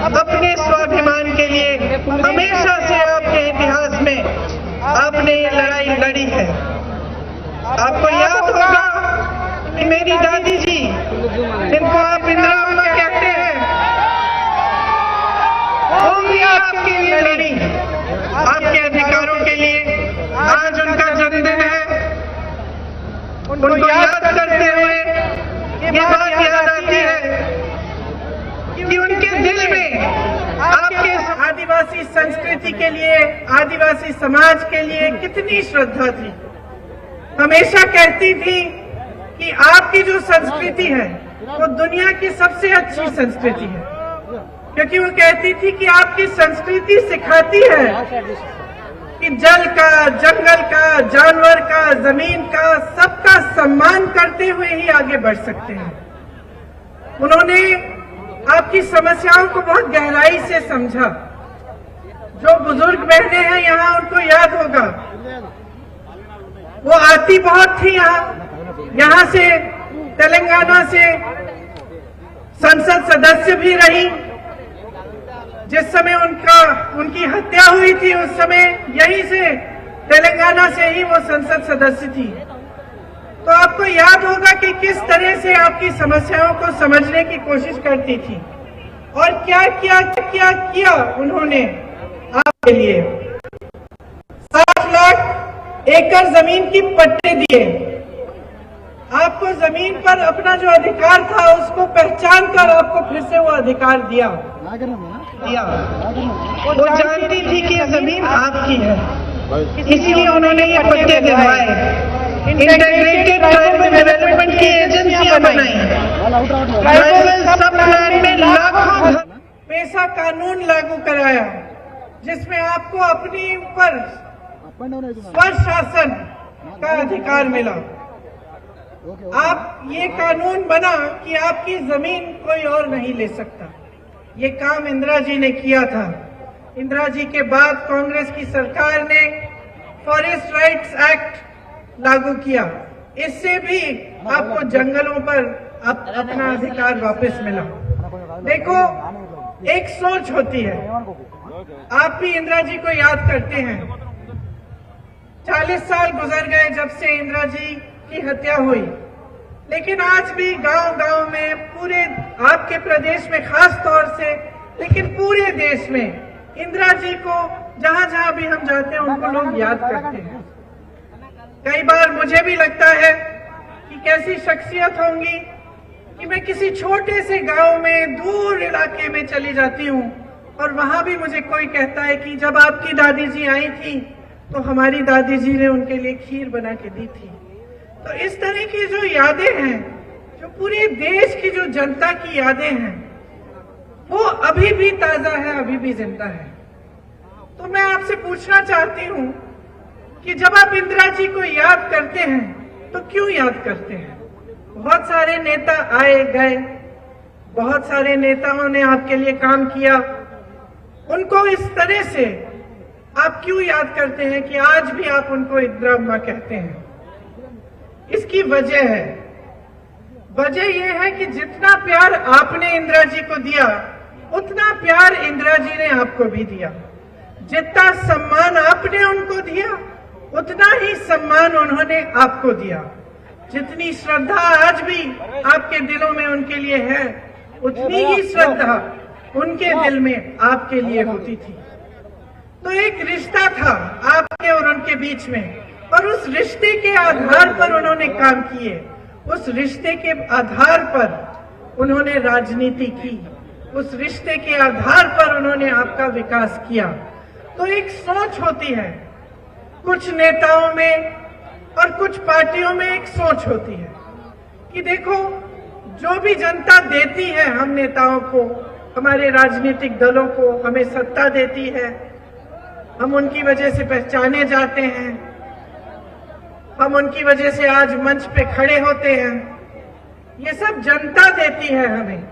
अपने स्वाभिमान के लिए हमेशा से आपके इतिहास में आपने ये लड़ाई लड़ी है। आपको याद होगा कि मेरी दादी जी, जिनको आप इंदिरा अम्मा कहते हैं, वो भी आपके लिए लड़ी, आपके अधिकारों के लिए। आज उनका जन्मदिन है, उनको याद करते हुए ये बात याद आती है कि उनके दिल में आपके आदिवासी संस्कृति के लिए, आदिवासी समाज के लिए कितनी श्रद्धा थी। हमेशा कहती थी कि आपकी जो संस्कृति है वो दुनिया की सबसे अच्छी संस्कृति है, क्योंकि वो कहती थी कि आपकी संस्कृति सिखाती है कि जल का, जंगल का, जानवर का, जमीन का, सबका सम्मान करते हुए ही आगे बढ़ सकते हैं। उन्होंने आपकी समस्याओं को बहुत गहराई से समझा। जो बुजुर्ग बहनें हैं यहाँ, उनको याद होगा, वो आती बहुत थी यहाँ से, तेलंगाना से संसद सदस्य भी रही। जिस समय उनकी हत्या हुई थी, उस समय यहीं से, तेलंगाना से ही वो संसद सदस्य थी। तो आपको याद होगा कि किस तरह से आपकी समस्याओं को समझने की कोशिश करती थी और क्या किया उन्होंने आपके लिए। 60 लाख एकड़ जमीन की पट्टे दिए, आपको जमीन पर अपना जो अधिकार था उसको पहचान कर आपको फिर से वो अधिकार दिया। वो जानती थी कि ये जमीन आपकी है, इसीलिए उन्होंने ये पट्टे दिलवाए। इंटीग्रेटेड ट्राइबल डेवलपमेंट की एजेंसियां बनाई, ट्राइबल सब प्लान में लाखों पैसा कानून लागू कराया, जिसमें आपको अपने ऊपर स्वशासन का अधिकार मिला। आप ये कानून बना कि आपकी जमीन कोई और नहीं ले सकता। ये काम इंदिरा जी ने किया था। इंदिरा जी के बाद कांग्रेस की सरकार ने फॉरेस्ट राइट्स एक्ट लागू किया। इससे भी आपको जंगलों पर अपना अधिकार वापस मिला। देखो, एक सोच होती है। आप भी इंदिरा जी को याद करते हैं। 40 साल गुजर गए जब से इंदिरा जी की हत्या हुई, लेकिन आज भी गांव-गांव में, पूरे आपके प्रदेश में खास तौर से, लेकिन पूरे देश में इंदिरा जी को जहां भी हम जाते हैं उनको लोग याद करते हैं। कई बार मुझे भी लगता है कि कैसी शख्सियत होंगी कि मैं किसी छोटे से गांव में, दूर इलाके में चली जाती हूँ और वहां भी मुझे कोई कहता है कि जब आपकी दादी जी आई थी तो हमारी दादी जी ने उनके लिए खीर बना के दी थी। तो इस तरह की जो यादें हैं, जो पूरे देश की जो जनता की यादें हैं, वो अभी भी ताजा है, अभी भी जिंदा है। तो मैं आपसे पूछना चाहती हूँ कि जब आप इंदिरा जी को याद करते हैं तो क्यों याद करते हैं? बहुत सारे नेता आए गए, बहुत सारे नेताओं ने आपके लिए काम किया, उनको इस तरह से आप क्यों याद करते हैं कि आज भी आप उनको इंदिरा अम्मा कहते हैं? इसकी वजह है, वजह यह है कि जितना प्यार आपने इंदिरा जी को दिया, उतना प्यार इंदिरा जी ने आपको भी दिया। जितना सम्मान आपने उनको दिया, उतना ही सम्मान उन्होंने आपको दिया। जितनी श्रद्धा आज भी आपके दिलों में उनके लिए है, उतनी ही श्रद्धा उनके दिल में आपके लिए होती थी। तो एक रिश्ता था आपके और उनके बीच में, और उस रिश्ते के आधार पर उन्होंने काम किए, उस रिश्ते के आधार पर उन्होंने राजनीति की, उस रिश्ते के आधार पर उन्होंने आपका विकास किया। तो एक सोच होती है, कुछ नेताओं में और कुछ पार्टियों में एक सोच होती है कि देखो, जो भी जनता देती है हम नेताओं को, हमारे राजनीतिक दलों को, हमें सत्ता देती है, हम उनकी वजह से पहचाने जाते हैं, हम उनकी वजह से आज मंच पे खड़े होते हैं, ये सब जनता देती है हमें।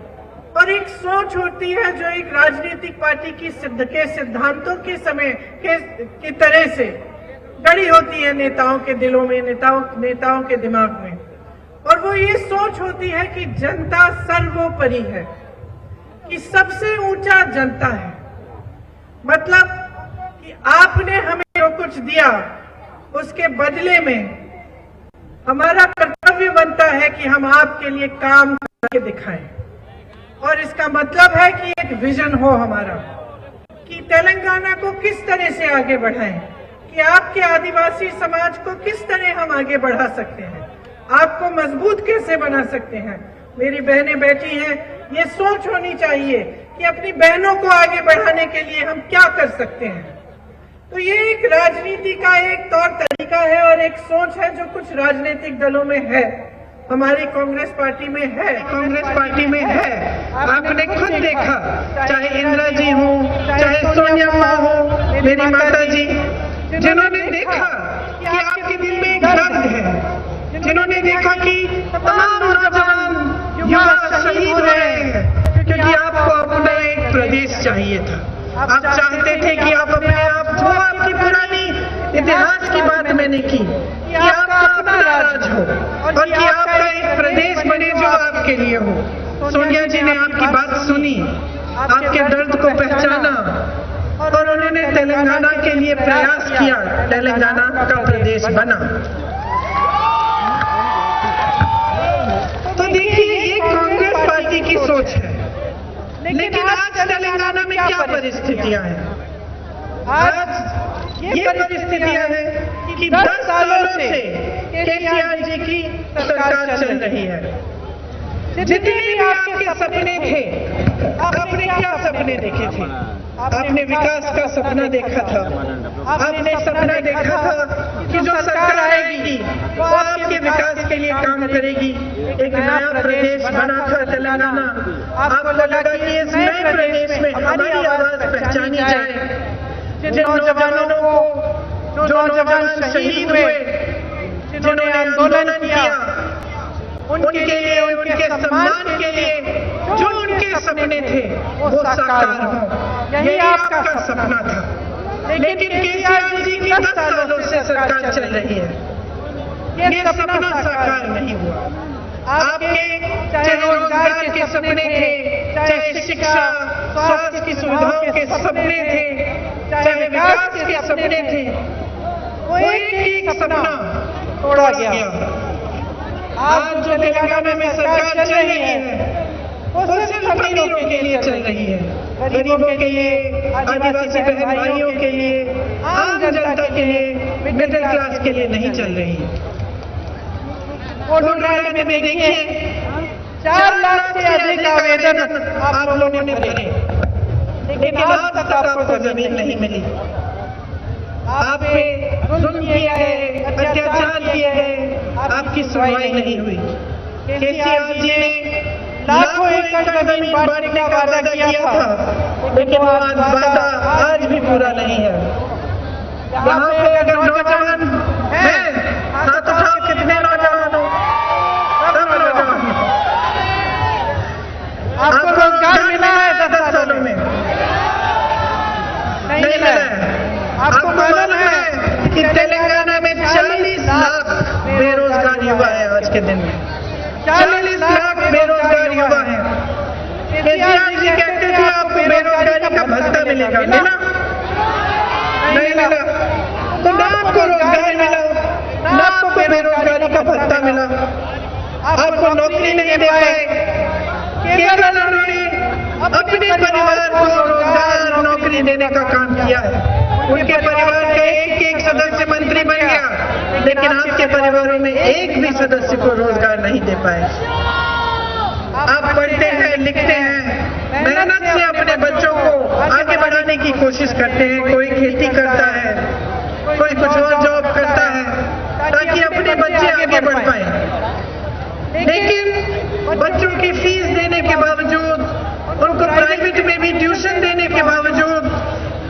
और एक सोच होती है जो एक राजनीतिक पार्टी की सिद्धांतों के समय की तरह से गड़ी होती है नेताओं के दिलों में, नेताओं के दिमाग में। और वो ये सोच होती है कि जनता सर्वोपरि है, कि सबसे ऊंचा जनता है। मतलब कि आपने हमें जो कुछ दिया उसके बदले में हमारा कर्तव्य बनता है कि हम आपके लिए काम करके दिखाएं। और इसका मतलब है कि एक विजन हो हमारा कि तेलंगाना को किस तरह से आगे बढ़ाएं, कि आपके आदिवासी समाज को किस तरह हम आगे बढ़ा सकते हैं, आपको मजबूत कैसे बना सकते हैं। मेरी बहनें बैठी हैं, ये सोच होनी चाहिए कि अपनी बहनों को आगे बढ़ाने के लिए हम क्या कर सकते हैं। तो ये एक राजनीति का एक तौर तरीका है और एक सोच है जो कुछ राजनीतिक दलों में है, हमारी कांग्रेस पार्टी में है। कांग्रेस पार्टी में है। आपने खुद देखा, चाहे इंदिरा जी हो, चाहे सोनिया माँ हो, मेरी माता जी, जिन्होंने देखा कि आपके दिल में एक दर्द है, जिन्होंने देखा कि तमाम नौजवान युवा शहीद हो रहे हैं क्योंकि आपको अपना एक प्रदेश चाहिए था। आप चाहते थे कि आप अपने आप, जो आपकी पुरानी इतिहास की बात मैंने की, कि आपका अपना राज हो और कि आपका एक प्रदेश बने जो आपके लिए हो। सोनिया जी ने आपकी बात सुनी, आपके दर्द को पहचाना और उन्होंने तेलंगाना के लिए प्रयास किया, तेलंगाना का प्रदेश बना। तो देखिए, ये कांग्रेस पार्टी की सोच है। लेकिन आज तेलंगाना में क्या परिस्थितियां हैं? आज ये परिस्थितियां हैं कि 10 सालों से केसीआर जी की सरकार चल रही है। जितने भी आपके सपने थे, आपने क्या सपने देखे थे? आपने विकास का सपना देखा था, आपने सपना देखा था कि जो सरकार आएगी वो आपके विकास के लिए काम करेगी। एक नया प्रदेश बना था तेलंगाना। आपको लगा कि इस नए प्रदेश में हमारी आवाज पहचानी जाए। जिन नौजवानों को, जो नौजवान शहीद हुए, जिन्होंने आंदोलन किया, उनके लिए, उनके सम्मान के लिए जो उनके सपने थे वो साकार हो, यही आपका सपना था। लेकिन केसीआर जी की 10 सालों से सरकार चल रही है, ये सपना साकार नहीं हुआ। आपके चाहे रोजगार के सपने थे, चाहे शिक्षा, स्वास्थ्य की सुविधाओं के सपने थे, चाहे विकास के सपने थे, वो एक सपना तोड़ा गया। आज जो तेलंगाना में सरकार चल रही है वो सिर्फ अमीरों के लिए चल रही है, गरीबों के लिए, आदिवासी बहन भाइयों के लिए, आम जनता के लिए, मिडिल क्लास के लिए नहीं चल रही है। वोटर में देखिए, 4 लाख से अधिक आवेदन आप लोगों ने भरे, लेकिन आज तक आपको जमीन नहीं मिली। आप पे जुल्म किया है, अत्याचार किया है, आपकी सुनवाई नहीं हुई। केसीआर जी ने लाखों एकड़ जमीन बांटने का वादा किया था, लेकिन वो वादा आज भी पूरा नहीं है। यहाँ पे अगर नौजवान हैं, हाथ उठाओ, कितने नौजवान हो? सब नौजवान। आपको रोजगार मिला है 10 सालों में? नहीं मिला है। आपको मालूम है कि तेलंगाना में 40 लाख बेरोजगार युवा है आज के दिन में। 40 लाख बेरोजगार युवा है। केसीआर जी कहते थे आपको बेरोजगारी का भत्ता मिलेगा, मिला? नहीं मिला। तो ना आपको रोजगार मिला, ना आपको बेरोजगारी का भत्ता मिला, आपको नौकरी नहीं दे पाए। केवल उन्होंने अपने परिवार को रोजगार, नौकरी देने का काम किया है। उनके परिवार का एक सदस्य मंत्री बन गया, लेकिन आपके परिवारों में एक भी सदस्य को रोजगार नहीं दे पाए। आप पढ़ते हैं, लिखते हैं, मेहनत से अपने बच्चों को आगे बढ़ाने की कोशिश करते हैं। कोई खेती करता है, कोई कुछ और जॉब करता है ताकि अपने बच्चे आगे बढ़ पाए। लेकिन बच्चों की फीस देने के बावजूद, उनको प्राइवेट में भी ट्यूशन देने के बावजूद,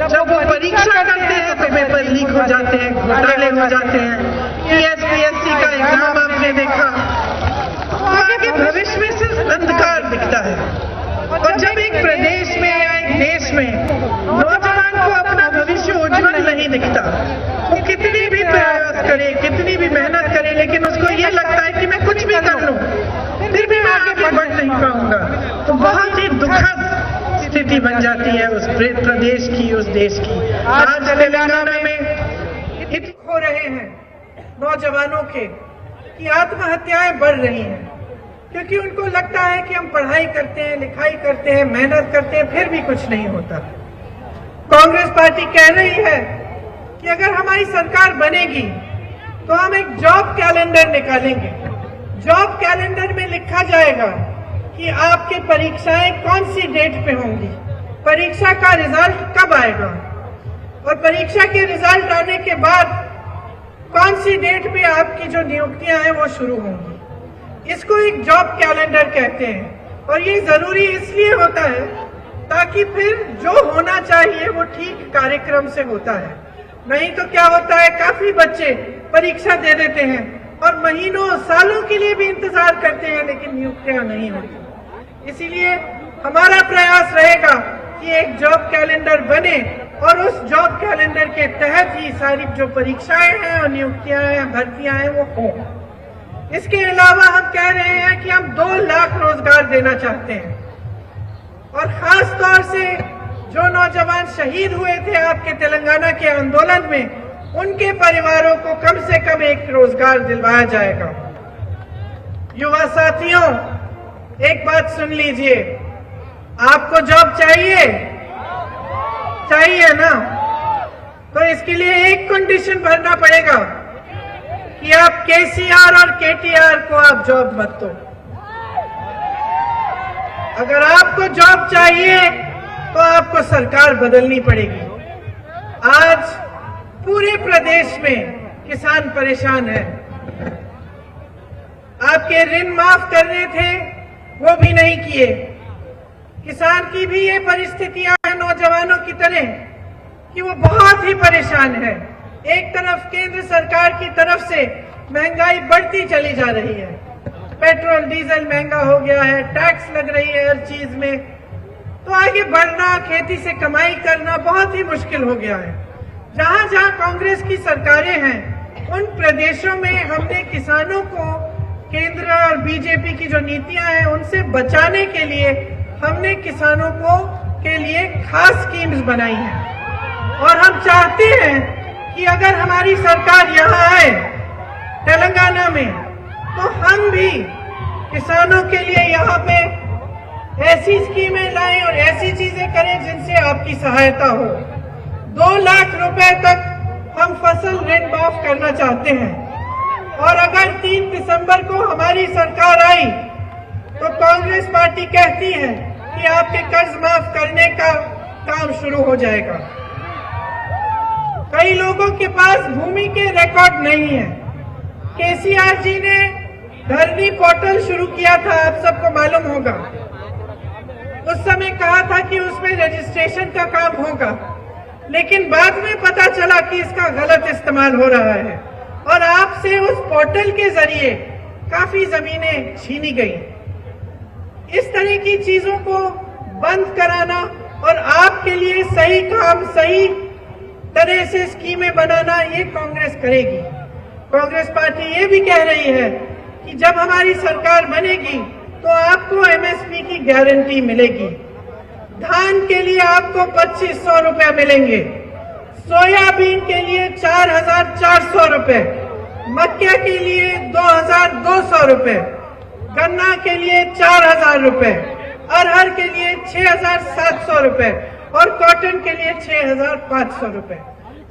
जब वो परीक्षा करते हैं तो पेपर लीक हो जाते हैं, घोटाले हो जाते हैं। टीएसपीएससी का एग्जाम आपने देखा, आगे भविष्य में सिर्फ अंधकार दिखता है। और जब एक प्रदेश में या एक देश में नौजवान को अपना भविष्य उज्जवल नहीं दिखता, वो कितनी भी प्रयास करे, कितनी भी मेहनत करे, लेकिन उसको ये लगता है कि मैं कुछ भी कर लूं, फिर भी मैं आगे बढ़ नहीं पाऊंगा। तो बहुत ही दुखद जाती है उस प्रदेश की, उस देश की। आज तेलंगाना में इतने हो रहे हैं नौजवानों के कि आत्महत्याएं बढ़ रही हैं, क्योंकि उनको लगता है कि हम पढ़ाई करते हैं, लिखाई करते हैं, मेहनत करते हैं, फिर भी कुछ नहीं होता। कांग्रेस पार्टी कह रही है कि अगर हमारी सरकार बनेगी तो हम एक जॉब कैलेंडर निकालेंगे। जॉब कैलेंडर में लिखा जाएगा कि आपकी परीक्षाएं कौन सी डेट पे होंगी, परीक्षा का रिजल्ट कब आएगा, और परीक्षा के रिजल्ट आने के बाद कौन सी डेट पे आपकी जो नियुक्तियां हैं वो शुरू होंगी। इसको एक जॉब कैलेंडर कहते हैं, और ये जरूरी इसलिए होता है ताकि फिर जो होना चाहिए वो ठीक कार्यक्रम से होता है। नहीं तो क्या होता है, काफी बच्चे परीक्षा दे देते हैं और महीनों सालों के लिए भी इंतजार करते हैं, लेकिन नियुक्तियां नहीं होती। इसीलिए हमारा प्रयास रहेगा कि एक जॉब कैलेंडर बने और उस जॉब कैलेंडर के तहत ही सारी जो परीक्षाएं हैं और नियुक्तियां हैं, भर्तियां हैं, वो हों। इसके अलावा हम कह रहे हैं कि हम 2 लाख रोजगार देना चाहते हैं, और खास तौर से जो नौजवान शहीद हुए थे आपके तेलंगाना के आंदोलन में, उनके परिवारों को कम से कम एक रोजगार दिलवाया जाएगा। युवा साथियों, एक बात सुन लीजिए, आपको जॉब चाहिए ना, तो इसके लिए एक कंडीशन भरना पड़ेगा कि आप केसीआर और केटीआर को आप जॉब मत दो। अगर आपको जॉब चाहिए तो आपको सरकार बदलनी पड़ेगी। आज पूरे प्रदेश में किसान परेशान है। आपके ऋण माफ करने थे, वो भी नहीं किए। किसान की भी ये परिस्थितियां हैं नौजवानों की तरह कि वो बहुत ही परेशान है। एक तरफ केंद्र सरकार की तरफ से महंगाई बढ़ती चली जा रही है, पेट्रोल डीजल महंगा हो गया है, टैक्स लग रही है हर चीज में, तो आगे बढ़ना, खेती से कमाई करना बहुत ही मुश्किल हो गया है। जहां जहां कांग्रेस की सरकारें हैं, उन प्रदेशों में हमने किसानों को केंद्र और बीजेपी की जो नीतियां हैं उनसे बचाने के लिए हमने किसानों को के लिए खास स्कीम्स बनाई हैं। और हम चाहते हैं कि अगर हमारी सरकार यहाँ आए तेलंगाना में, तो हम भी किसानों के लिए यहाँ पे ऐसी स्कीमें लाएं और ऐसी चीजें करें जिनसे आपकी सहायता हो। 2 लाख रुपए तक हम फसल ऋण माफ करना चाहते हैं, और अगर 3 दिसंबर को हमारी सरकार आई तो कांग्रेस पार्टी कहती है कि आपके कर्ज माफ करने का काम शुरू हो जाएगा। कई लोगों के पास भूमि के रिकॉर्ड नहीं है। केसीआर जी ने धरनी पोर्टल शुरू किया था, आप सबको मालूम होगा। उस समय कहा था कि उसमें रजिस्ट्रेशन का काम होगा, लेकिन बाद में पता चला कि इसका गलत इस्तेमाल हो रहा है, और आपसे उस पोर्टल के जरिए काफी जमीनें छीनी गई। इस तरह की चीजों को बंद कराना और आपके लिए सही काम, सही तरह से स्कीमें बनाना, ये कांग्रेस करेगी। कांग्रेस पार्टी ये भी कह रही है कि जब हमारी सरकार बनेगी तो आपको एमएसपी की गारंटी मिलेगी। धान के लिए आपको 2500 रुपए मिलेंगे, सोयाबीन के लिए 4400 रुपए, मक्के के लिए 2200 रुपए, गन्ना के लिए 4000 रुपए, अरहर के लिए 6700 रुपए और कॉटन के लिए 6500 रुपए।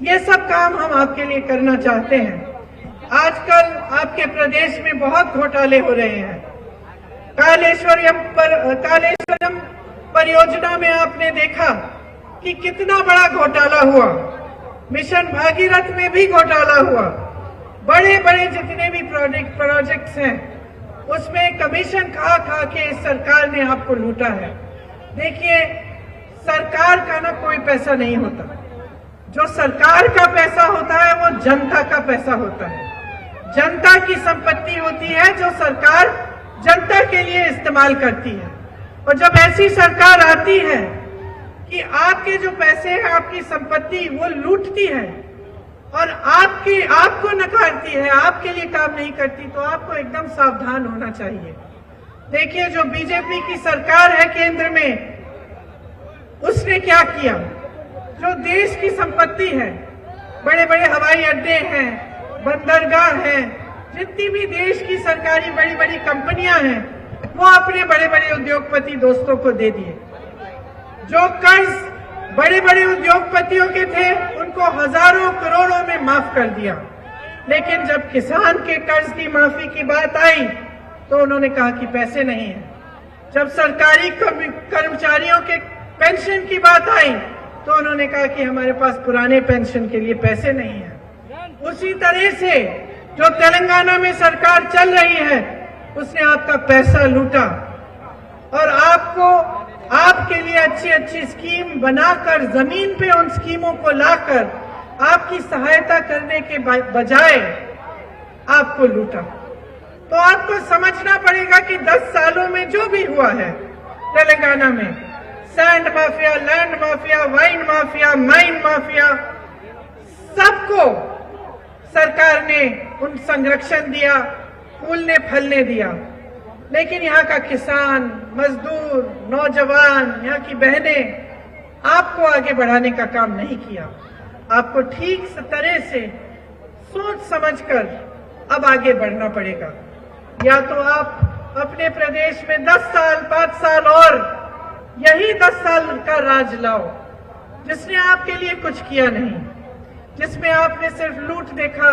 ये सब काम हम आपके लिए करना चाहते हैं। आजकल आपके प्रदेश में बहुत घोटाले हो रहे हैं। कालेश्वरम परियोजना में आपने देखा कि कितना बड़ा घोटाला हुआ। मिशन भागीरथ में भी घोटाला हुआ। बड़े बड़े जितने भी प्रोजेक्ट्स हैं उसमें कमीशन खा खा के इस सरकार ने आपको लूटा है। देखिए, सरकार का ना कोई पैसा नहीं होता। जो सरकार का पैसा होता है वो जनता का पैसा होता है। जनता की संपत्ति होती है जो सरकार जनता के लिए इस्तेमाल करती है। और जब ऐसी सरकार आती है कि आपके जो पैसे हैं, आपकी संपत्ति वो लूटती है और आपको नकारती है, आपके लिए काम नहीं करती, तो आपको एकदम सावधान होना चाहिए। देखिए, जो बीजेपी की सरकार है केंद्र में, उसने क्या किया? जो देश की संपत्ति है, बड़े बड़े हवाई अड्डे हैं, बंदरगाह हैं, जितनी भी देश की सरकारी बड़ी बड़ी कंपनियां हैं, वो अपने बड़े बड़े उद्योगपति दोस्तों को दे दिए। जो कर्ज बड़े बड़े उद्योगपतियों के थे, उनको हजारों करोड़ों में माफ कर दिया। लेकिन जब किसान के कर्ज की माफी की बात आई तो उन्होंने कहा कि पैसे नहीं है। जब सरकारी कर्मचारियों के पेंशन की बात आई तो उन्होंने कहा कि हमारे पास पुराने पेंशन के लिए पैसे नहीं है। उसी तरह से जो तेलंगाना में सरकार चल रही है, उसने आपका पैसा लूटा और आपके लिए अच्छी अच्छी स्कीम बनाकर जमीन पे उन स्कीमों को लाकर आपकी सहायता करने के बजाय आपको लूटा। तो आपको समझना पड़ेगा कि 10 सालों में जो भी हुआ है तेलंगाना में, sand mafia, land mafia, wine mafia, mine mafia, सबको सरकार ने उन संरक्षण दिया, फूलने फलने दिया। लेकिन यहाँ का किसान, मजदूर, नौजवान, यहाँ की बहनें आपको आगे बढ़ाने का काम नहीं किया। आपको ठीक तरह से सोच समझकर अब आगे बढ़ना पड़ेगा। या तो आप अपने प्रदेश में 10 साल, 5 साल और यही 10 साल का राज लाओ, जिसने आपके लिए कुछ किया नहीं, जिसमें आपने सिर्फ लूट देखा,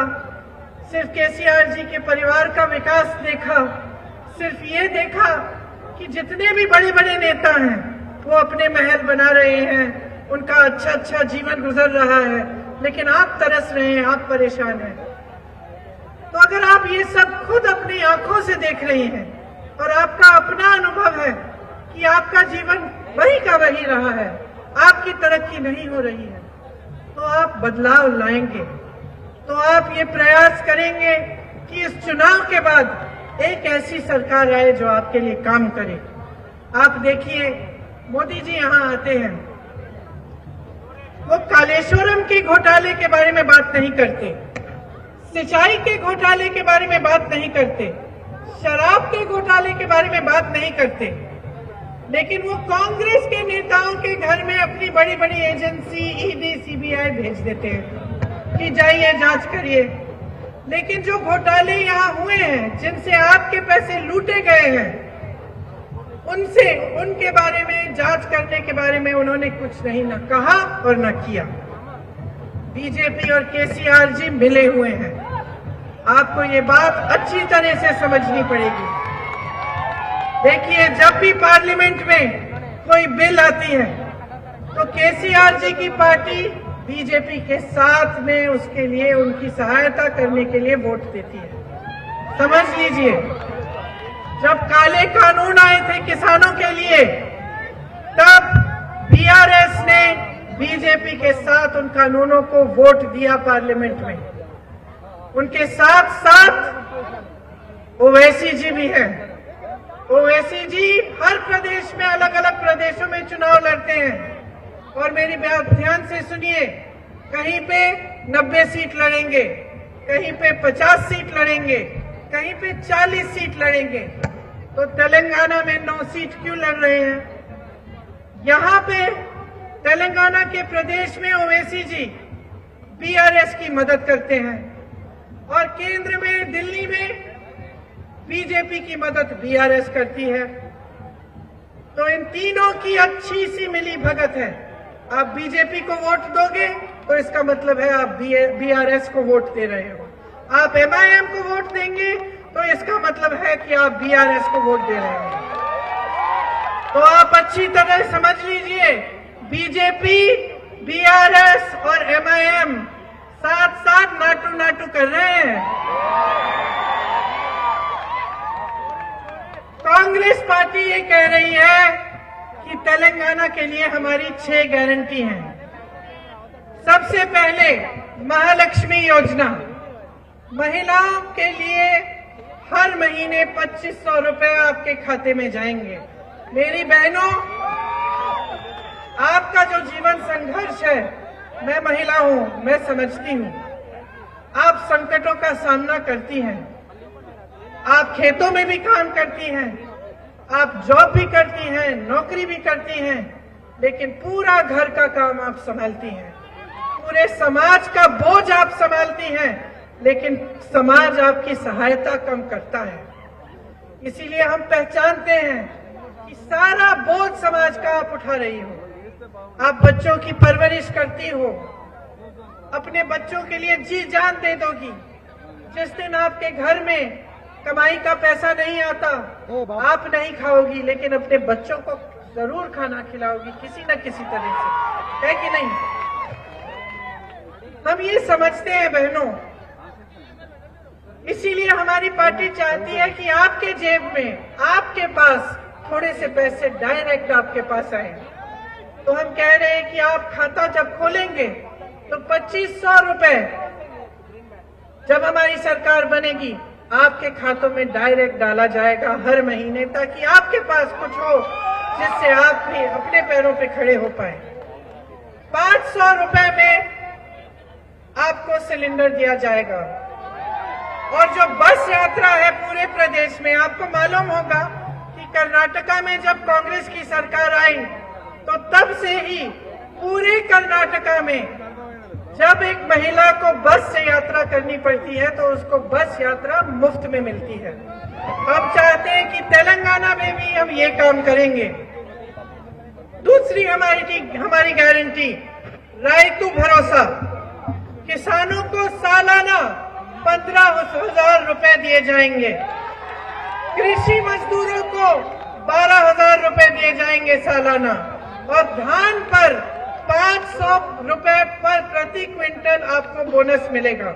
सिर्फ केसीआर जी के परिवार का विकास देखा, सिर्फ ये देखा कि जितने भी बड़े बड़े नेता हैं वो अपने महल बना रहे हैं, उनका अच्छा अच्छा जीवन गुजर रहा है, लेकिन आप तरस रहे हैं, आप परेशान हैं। तो अगर आप ये सब खुद अपनी आंखों से देख रही हैं और आपका अपना अनुभव है कि आपका जीवन वही का वही रहा है, आपकी तरक्की नहीं हो रही है, तो आप बदलाव लाएंगे। तो आप ये प्रयास करेंगे कि इस चुनाव के बाद एक ऐसी सरकार आए जो आपके लिए काम करे। आप देखिए, मोदी जी यहाँ आते हैं, वो कालेश्वरम के घोटाले के बारे में बात नहीं करते, सिंचाई के घोटाले के बारे में बात नहीं करते, शराब के घोटाले के बारे में बात नहीं करते, लेकिन वो कांग्रेस के नेताओं के घर में अपनी बड़ी बड़ी एजेंसी ईडी, सीबीआई भेज देते हैं कि जाइए जांच करिए। लेकिन जो घोटाले यहाँ हुए हैं, जिनसे आपके पैसे लूटे गए हैं, उनके बारे में, जांच करने के बारे में उन्होंने कुछ नहीं न कहा और न किया। बीजेपी और केसीआर जी मिले हुए हैं। आपको ये बात अच्छी तरह से समझनी पड़ेगी। देखिए, जब भी पार्लियामेंट में कोई बिल आती है तो केसीआर जी की पार्टी बीजेपी के साथ में उसके लिए, उनकी सहायता करने के लिए वोट देती है। समझ लीजिए, जब काले कानून आए थे किसानों के लिए, तब बीआरएस ने बीजेपी के साथ उन कानूनों को वोट दिया पार्लियामेंट में। उनके साथ साथ ओवैसी जी भी हैं। ओवैसी जी हर प्रदेश में, अलग अलग प्रदेशों में चुनाव लड़ते हैं। और मेरी बात ध्यान से सुनिए, कहीं पे 90 सीट लड़ेंगे, कहीं पे 50 सीट लड़ेंगे, कहीं पे 40 सीट लड़ेंगे। तो तेलंगाना में 9 सीट क्यों लड़ रहे हैं? यहाँ पे तेलंगाना के प्रदेश में ओवैसी जी बीआरएस की मदद करते हैं और केंद्र में, दिल्ली में बीजेपी की मदद बीआरएस करती है। तो इन तीनों की अच्छी सी मिली भगत है। आप बीजेपी को वोट दोगे तो इसका मतलब है आप बीआरएस को वोट दे रहे हो। आप एमआईएम को वोट देंगे तो इसका मतलब है कि आप बीआरएस को वोट दे रहे हो। तो आप अच्छी तरह समझ लीजिए, बीजेपी, बीआरएस और एमआईएम साथ साथ नाटू नाटू कर रहे हैं। कांग्रेस पार्टी ये कह रही है कि तेलंगाना के लिए हमारी 6 गारंटी हैं। सबसे पहले महालक्ष्मी योजना, महिलाओं के लिए हर महीने 2500 रुपए आपके खाते में जाएंगे। मेरी बहनों, आपका जो जीवन संघर्ष है, मैं महिला हूं, मैं समझती हूं। आप संकटों का सामना करती हैं, आप खेतों में भी काम करती हैं, आप जॉब भी करती हैं, नौकरी भी करती हैं, लेकिन पूरा घर का काम आप संभालती हैं, पूरे समाज का बोझ आप संभालती हैं, लेकिन समाज आपकी सहायता कम करता है। इसीलिए हम पहचानते हैं कि सारा बोझ समाज का आप उठा रही हो। आप बच्चों की परवरिश करती हो, अपने बच्चों के लिए जी जान दे दोगी। जिस दिन आपके घर में कमाई का पैसा नहीं आता, आप नहीं खाओगी, लेकिन अपने बच्चों को जरूर खाना खिलाओगी किसी न किसी तरह से, है कि नहीं? हम ये समझते हैं बहनों, इसीलिए हमारी पार्टी चाहती है कि आपके जेब में, आपके पास थोड़े से पैसे डायरेक्ट आपके पास आए। तो हम कह रहे हैं कि आप खाता जब खोलेंगे तो 2500 रुपए जब हमारी सरकार बनेगी आपके खातों में डायरेक्ट डाला जाएगा हर महीने, ताकि आपके पास कुछ हो जिससे आप भी अपने पैरों पे खड़े हो पाए। 500 रुपए में आपको सिलेंडर दिया जाएगा। और जो बस यात्रा है पूरे प्रदेश में, आपको मालूम होगा कि कर्नाटका में जब कांग्रेस की सरकार आई तो तब से ही पूरे कर्नाटका में जब एक महिला को बस से यात्रा करनी पड़ती है तो उसको बस यात्रा मुफ्त में मिलती है। हम चाहते हैं कि तेलंगाना में भी हम ये काम करेंगे। दूसरी हमारी गारंटी रायतु भरोसा, किसानों को सालाना 15,000 रुपए दिए जाएंगे, कृषि मजदूरों को 12,000 रुपए दिए जाएंगे सालाना, और धान पर 500 रुपए पर प्रति क्विंटल आपको बोनस मिलेगा।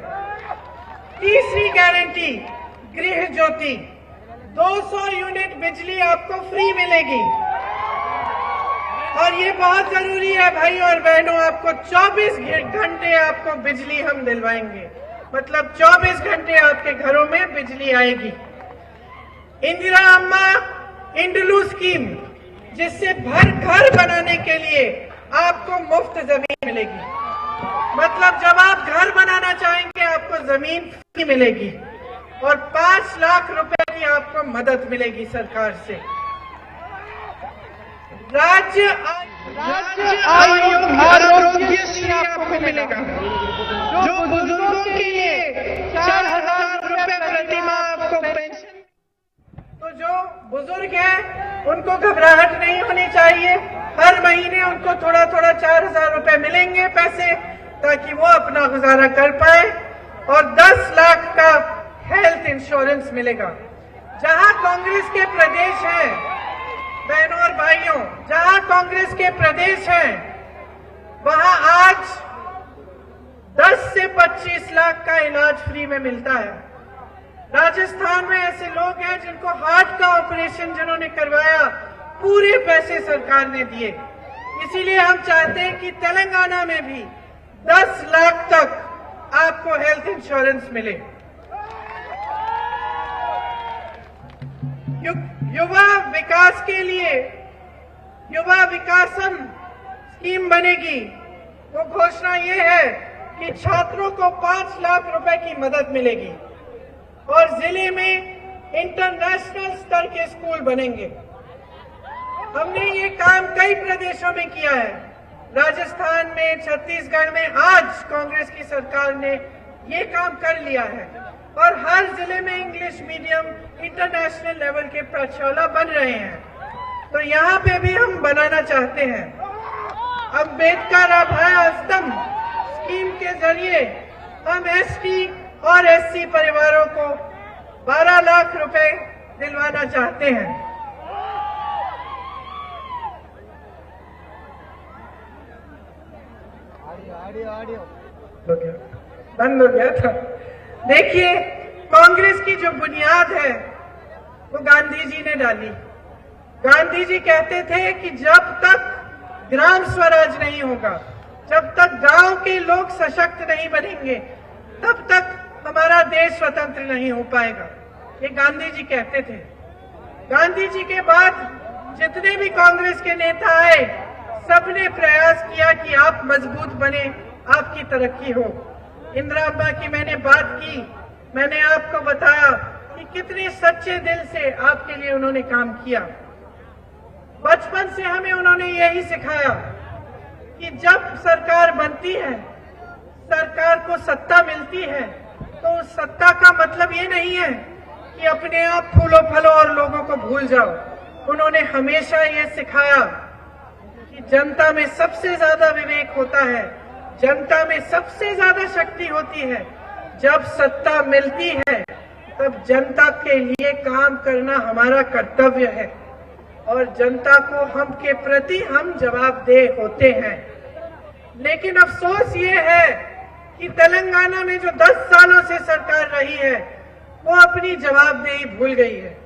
तीसरी गारंटी गृह ज्योति, 200 यूनिट बिजली आपको फ्री मिलेगी। और ये बहुत जरूरी है भाई और बहनों, आपको 24 घंटे आपको बिजली हम दिलवाएंगे, मतलब 24 घंटे आपके घरों में बिजली आएगी। इंदिरा अम्मा इंडलू स्कीम, जिससे घर बनाने के लिए आपको मुफ्त जमीन मिलेगी, मतलब जब आप घर बनाना चाहेंगे आपको जमीन फ्री मिलेगी, और 5 लाख रुपए की आपको मदद मिलेगी सरकार से। राज्य आरोग्यश्री आपको मिलेगा, जो बुजुर्गों के लिए 4,000 रुपए प्रति माह आपको पेंशन। तो जो बुजुर्ग हैं उनको घबराहट नहीं होनी चाहिए, हर महीने उनको थोड़ा थोड़ा 4,000 रुपए मिलेंगे पैसे, ताकि वो अपना गुजारा कर पाए। और 10 लाख का हेल्थ इंश्योरेंस मिलेगा। जहां कांग्रेस के प्रदेश हैं बहनों और भाइयों, जहां कांग्रेस के प्रदेश हैं वहां आज 10 से 25 लाख का इलाज फ्री में मिलता है। राजस्थान में ऐसे लोग हैं जिनको हार्ट का ऑपरेशन जिन्होंने करवाया, पूरे पैसे सरकार ने दिए। इसीलिए हम चाहते हैं कि तेलंगाना में भी 10 लाख तक आपको हेल्थ इंश्योरेंस मिले। युवा विकास के लिए युवा विकासम स्कीम बनेगी। वो घोषणा ये है कि छात्रों को 5 लाख रुपए की मदद मिलेगी, और जिले में इंटरनेशनल स्तर के स्कूल बनेंगे। हमने ये काम कई प्रदेशों में किया है, राजस्थान में, छत्तीसगढ़ में। आज कांग्रेस की सरकार ने ये काम कर लिया है, और हर जिले में इंग्लिश मीडियम इंटरनेशनल लेवल के पाठशाला बन रहे हैं। तो यहाँ पे भी हम बनाना चाहते हैं। अम्बेडकर अभय स्तंभ स्कीम के जरिए हम एसटी और एससी परिवारों को 12 लाख रुपए दिलवाना चाहते हैं। बंद हो गया था। देखिए, कांग्रेस की जो बुनियाद है वो गांधी जी ने डाली। गांधी जी कहते थे कि जब तक ग्राम स्वराज नहीं होगा, जब तक गांव के लोग सशक्त नहीं बनेंगे, तब तक हमारा देश स्वतंत्र नहीं हो पाएगा। ये गांधी जी कहते थे। गांधी जी के बाद जितने भी कांग्रेस के नेता आए, सबने प्रयास किया कि आप मजबूत बने, आपकी तरक्की हो। इंदिरा अम्मा की मैंने बात की, मैंने आपको बताया कि कितने सच्चे दिल से आपके लिए उन्होंने काम किया। बचपन से हमें उन्होंने यही सिखाया कि जब सरकार बनती है, सरकार को सत्ता मिलती है, तो उस सत्ता का मतलब ये नहीं है कि अपने आप फूलों फलों और लोगों को भूल जाओ। उन्होंने हमेशा ये सिखाया कि जनता में सबसे ज्यादा विवेक होता है, जनता में सबसे ज्यादा शक्ति होती है। जब सत्ता मिलती है तब जनता के लिए काम करना हमारा कर्तव्य है और जनता को हम के प्रति हम जवाबदेह होते हैं। लेकिन अफसोस ये है कि तेलंगाना में जो 10 सालों से सरकार रही है वो अपनी जवाबदेही भूल गई है,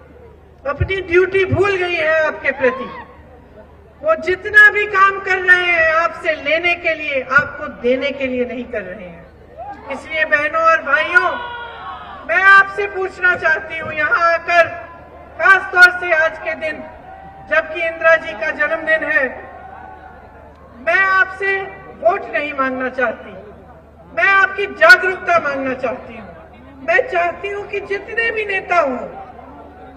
अपनी ड्यूटी भूल गई है आपके प्रति। वो जितना भी काम कर रहे हैं आपसे लेने के लिए, आपको देने के लिए नहीं कर रहे हैं। इसलिए बहनों और भाइयों, मैं आपसे पूछना चाहती हूँ, यहाँ आकर खास तौर से आज के दिन जबकि इंदिरा जी का जन्मदिन है, मैं आपसे वोट नहीं मांगना चाहती, मैं आपकी जागरूकता मांगना चाहती हूँ। मैं चाहती हूँ कि जितने भी नेता हों,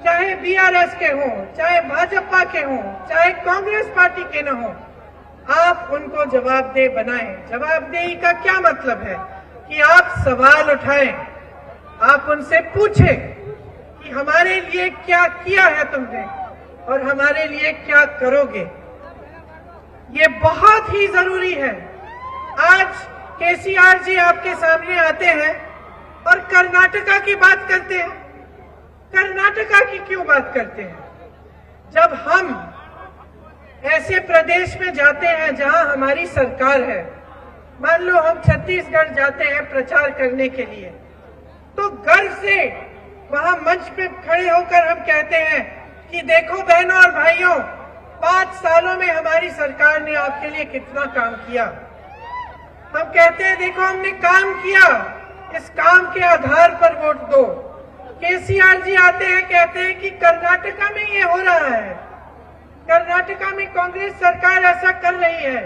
चाहे बीआरएस के हों, चाहे भाजपा के हों, चाहे कांग्रेस पार्टी के न हों, आप उनको जवाबदेह बनाएं। जवाबदेही का क्या मतलब है कि आप सवाल उठाएं, आप उनसे पूछें कि हमारे लिए क्या किया है तुमने और हमारे लिए क्या करोगे। ये बहुत ही जरूरी है। आज केसीआर जी आपके सामने आते हैं और कर्नाटका की बात करते हैं। कर्नाटका की क्यों बात करते हैं? जब हम ऐसे प्रदेश में जाते हैं जहां हमारी सरकार है, मान लो हम छत्तीसगढ़ जाते हैं प्रचार करने के लिए, तो गर्व से वहां मंच पे खड़े होकर हम कहते हैं कि देखो बहनों और भाइयों, 5 सालों में हमारी सरकार ने आपके लिए कितना काम किया। हम कहते हैं देखो हमने काम किया, इस काम के आधार पर वोट दो। केसीआर जी आते हैं, कहते हैं कि कर्नाटका में ये हो रहा है, कर्नाटका में कांग्रेस सरकार ऐसा कर रही है।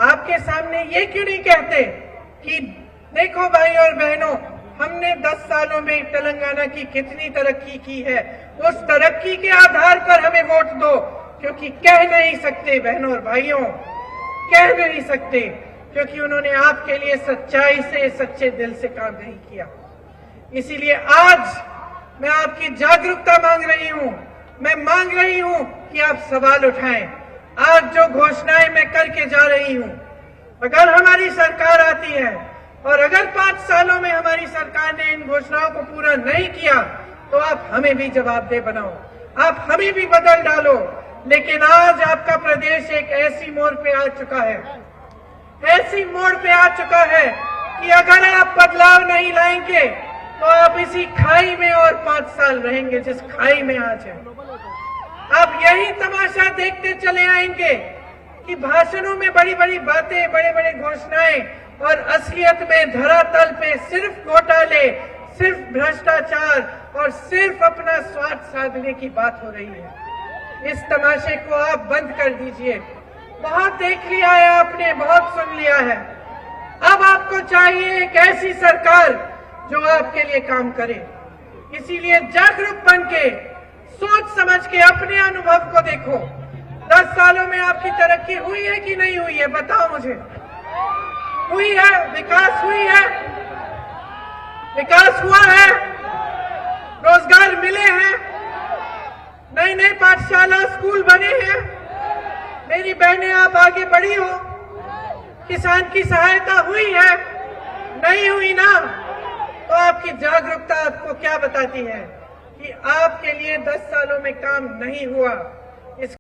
आपके सामने ये क्यों नहीं कहते कि देखो भाई और बहनों, हमने 10 सालों में तेलंगाना की कितनी तरक्की की है, उस तरक्की के आधार पर हमें वोट दो। क्योंकि कह नहीं सकते बहनों और भाइयों, कह नहीं सकते, क्योंकि उन्होंने आपके लिए सच्चाई से, सच्चे दिल से काम नहीं किया। इसीलिए आज मैं आपकी जागरूकता मांग रही हूं, मैं मांग रही हूं कि आप सवाल उठाएं। आज जो घोषणाएं मैं करके जा रही हूं, अगर हमारी सरकार आती है और अगर 5 सालों में हमारी सरकार ने इन घोषणाओं को पूरा नहीं किया, तो आप हमें भी जवाबदेह बनाओ, आप हमें भी बदल डालो। लेकिन आज आपका प्रदेश एक ऐसी मोड़ पे आ चुका है, ऐसी मोड़ पे आ चुका है कि अगर आप बदलाव नहीं लाएंगे तो आप इसी खाई में और 5 साल रहेंगे जिस खाई में आज है। आप यही तमाशा देखते चले आएंगे कि भाषणों में बड़ी बड़ी बातें, बड़े बड़े घोषणाएं और असलियत में धरातल पे सिर्फ घोटाले, सिर्फ भ्रष्टाचार और सिर्फ अपना स्वार्थ साधने की बात हो रही है। इस तमाशे को आप बंद कर दीजिए। बहुत देख लिया है आपने, बहुत सुन लिया है। अब आपको चाहिए एक ऐसी सरकार जो आपके लिए काम करे। इसीलिए जागरूक बन के, सोच समझ के अपने अनुभव को देखो। 10 सालों में आपकी तरक्की हुई है कि नहीं हुई है? बताओ मुझे। हुई है? विकास हुई है? विकास हुआ है? रोजगार मिले हैं? नई नई पाठशाला, स्कूल बने हैं? मेरी बहनें आप आगे बढ़ी हो? किसान की सहायता हुई है? नहीं हुई ना? तो आपकी जागरूकता आपको क्या बताती है कि आपके लिए 10 सालों में काम नहीं हुआ।